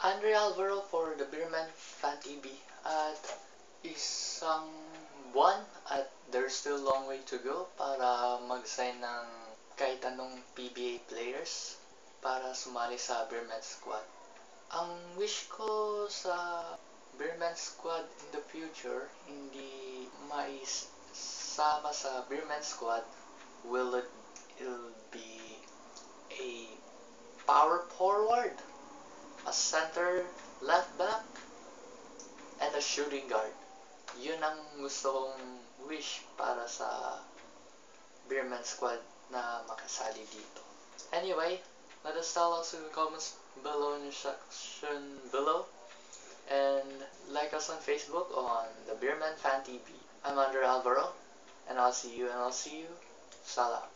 Andre Alvaro for the Beerman Fan TV at isang buwan at there's still a long way to go para mag-sign ng kahit anong PBA players para sumali sa Beerman Squad. Ang wish ko sa Beerman Squad in the future, hindi maisama sa Beerman Squad, it'll be a power forward, a center left back, and a shooting guard. Yun ang gusto kong wish para sa Beerman Squad na makasali dito. Anyway, let us tell us in the comments below in the section below. And like us on Facebook on the Beerman Fan TV. I'm Andre Alvaro, and I'll see you. Salam.